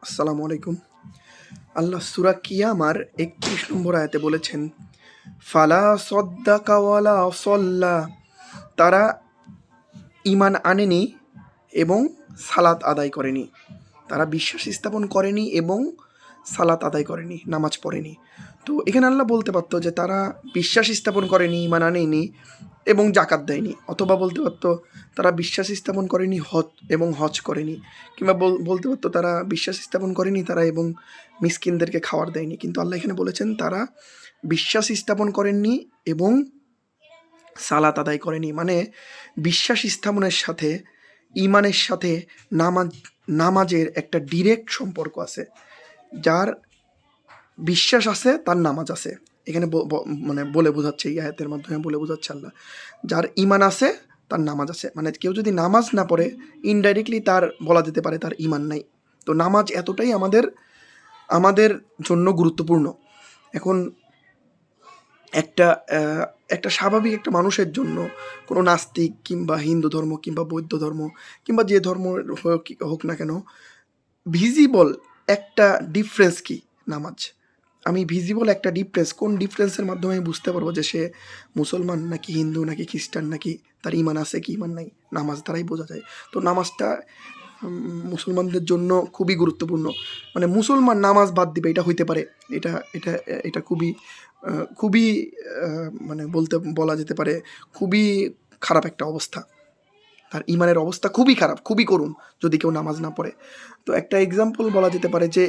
আসসালামু আলাইকুম। আল্লাহ সূরা কিয়ামার ৩১ নম্বর আয়াতে বলেছেন, ফালা সদ্দাকা ওয়ালা সল্লা, তারা ঈমান আনেনি এবং সালাত আদায় করেনি। তারা বিশ্বাস স্থাপন করেনি এবং সালাত আদায় করেনি, নামাজ পড়েনি। তো এখানে আল্লাহ বলতে পারত যে তারা বিশ্বাস স্থাপন করেনি, ঈমান আনেনি এবং জাকাত দেয়নি, অথবা বলতে পারতো তারা বিশ্বাস স্থাপন করেনি এবং হজ করেনি, কিংবা বলতে পারতো তারা বিশ্বাস স্থাপন করেনি তারা এবং মিসকিনদেরকে খাবার দেয়নি। কিন্তু আল্লাহ এখানে বলেছেন তারা বিশ্বাস স্থাপন করেননি এবং সালাত আদায় করেনি। মানে বিশ্বাস স্থাপনের সাথে ঈমানের সাথে নামাজের একটা ডিরেক্ট সম্পর্ক আছে। যার বিশ্বাস আছে তার নামাজ আছে। এখানে মানে বলে বোঝাচ্ছে, এই আয়াতের মাধ্যমে বলে বোঝাচ্ছে আল্লাহ, যার ঈমান আছে তার নামাজ আছে। মানে কেউ যদি নামাজ না পড়ে, ইনডাইরেক্টলি তার বলা যেতে পারে তার ঈমান নাই। তো নামাজ এতটাই আমাদের জন্য গুরুত্বপূর্ণ। এখন একটা একটা স্বাভাবিক একটা মানুষের জন্য, কোনো নাস্তিক কিংবা হিন্দু ধর্ম কিংবা বৌদ্ধ ধর্ম কিংবা যে ধর্ম হোক না কেন, ভিজিবল একটা ডিফারেন্স কি নামাজ। আমি ভিজিবল একটা ডিফারেন্স, কোন ডিফারেন্সের মাধ্যমে আমি বুঝতে পারবো যে সে মুসলমান নাকি হিন্দু নাকি খ্রিস্টান নাকি তার ঈমান আছে কি ঈমান নাই, নামাজ দ্বারাই বোঝা যায়। তো নামাজটা মুসলমানদের জন্য খুবই গুরুত্বপূর্ণ। মানে মুসলমান নামাজ বাদ দিবে এটা হইতে পারে, এটা এটা এটা খুবই খুবই মানে বলা যেতে পারে খুবই খারাপ একটা অবস্থা। তার ঈমানের অবস্থা খুবই খারাপ, খুবই করুণ যদি কেউ নামাজ না পড়ে। তো একটা এক্সাম্পল বলা যেতে পারে যে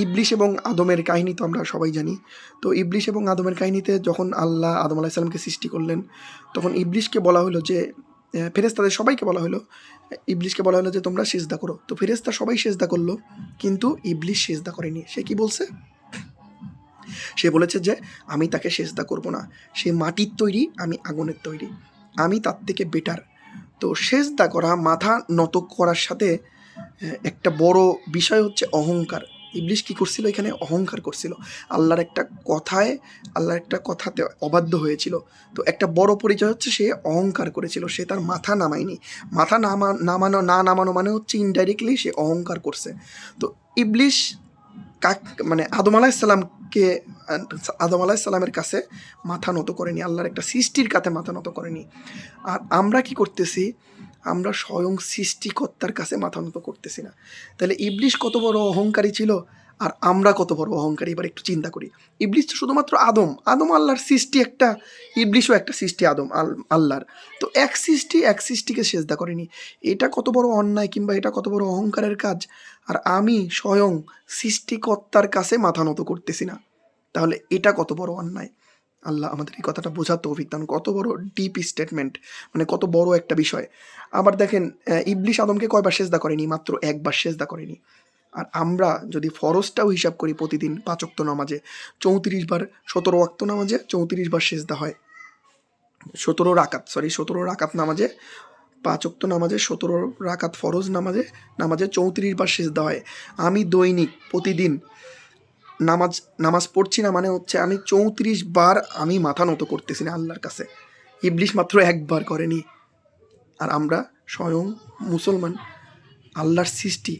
ইবলিশ এবং আদমের কাহিনী তো আমরা সবাই জানি। তো ইবলিশ এবং আদমের কাহিনীতে যখন আল্লাহ আদম আলাইহিস সালামকে সৃষ্টি করলেন, তখন ইবলিশকে বলা হলো যে, ফেরেশতাদের সবাইকে বলা হলো, ইবলিশকে বলা হলো যে তোমরা সিজদা করো। তো ফেরেশতা সবাই সিজদা করলো, কিন্তু ইবলিশ সিজদা করেনি। সে কি বলছে? সে বলেছে যে আমি তাকে সিজদা করব না, সে মাটির তৈরি, আমি আগুনের তৈরি, আমি তার থেকে বেটার। তো সিজদা করা, মাথা নত করার সাথে একটা বড় বিষয় হচ্ছে অহংকার। ইবলিশ কি করছিল? এখানে অহংকার করছিল। আল্লাহর একটা কথাতে অবাধ্য হয়েছিল। তো একটা বড় পরিচয় হচ্ছে সে অহংকার করেছিল, সে তার মাথা নামায়নি। মাথা নামানো মানে হচ্ছে ইনডাইরেক্টলি সে অহংকার করছে। তো ইবলিশ মানে আদম আলাইহিস সালামের কাছে মাথা নত করেনি, আল্লাহর একটা সৃষ্টির কাছে মাথা নত করেনি। আর আমরা কি করতেছি? আমরা স্বয়ং সৃষ্টিকর্তার কাছে মাথা নত করতেছি না। তাহলে ইবলিশ কত বড় অহংকারী ছিল আর আমরা কত বড় অহংকারী, এবার একটু চিন্তা করি। ইবলিশ তো শুধুমাত্র আদম আল্লাহর সৃষ্টি একটা, ইবলিশও একটা সৃষ্টি আল্লাহর। তো এক সৃষ্টিকে সেজদা করেনি। এটা কত বড় অন্যায় কিংবা এটা কত বড় অহংকারের কাজ। আর আমি স্বয়ং সৃষ্টিকর্তার কাছে মাথা নত করতেছি না, তাহলে এটা কত বড় অন্যায়। আল্লাহ আমাদের এই কথাটা বোঝার তৌফিক দান। কত বড় ডিপ স্টেটমেন্ট, মানে কত বড় একটা বিষয়। আবার দেখেন, ইবলিশ আদমকে কয়বার সেজদা করেনি? মাত্র একবার সেজদা করেনি। আর আমরা যদি ফরজটাও হিসাব করি, প্রতিদিন 5 ওয়াক্ত নামাজে 34 বার, 17 ওয়াক্ত নামাজে 34 বার সেজদা হয়। 17 রাকাত নামাজে, 5 ওয়াক্ত নামাজে 17 রাকাত ফরজ নামাজে 34 বার সেজদা হয়। আমি দৈনিক প্রতিদিন নামাজ পড়ছি না, মানে হচ্ছে আমি 34 বার আমি মাথা নত করতেছি না আল্লাহর কাছে। ইবলিশ মাত্র একবার করেনি। আর আমরা স্বয়ং মুসলমান, আল্লাহর সৃষ্টি,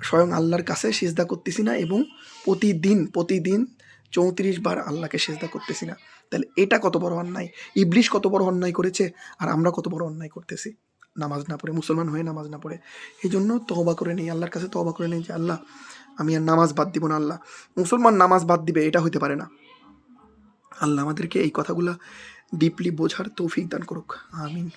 স্বয়ং আল্লাহর কাছে সিজদা করতেছি না এবং প্রতিদিন 34 বার আল্লাহকে সিজদা করতেছি না। তাহলে এটা কত বড় অন্যায়। ইবলিশ কত বড় অন্যায় করেছে আর আমরা কত বড় অন্যায় করতেছি নামাজ না পড়ে, মুসলমান হয়ে নামাজ না পড়ে। এই জন্য তওবা করে নেই, আল্লাহর কাছে তওবা করে নেই যে আল্লাহ আমি আর নামাজ বাদ দিব না। আল্লাহ মুসলমান নামাজ বাদ দিবে এটা হতে পারে না। আল্লাহ আমাদেরকে এই কথাগুলা ডিপলি বোঝার তৌফিক দান করুক, আমিন।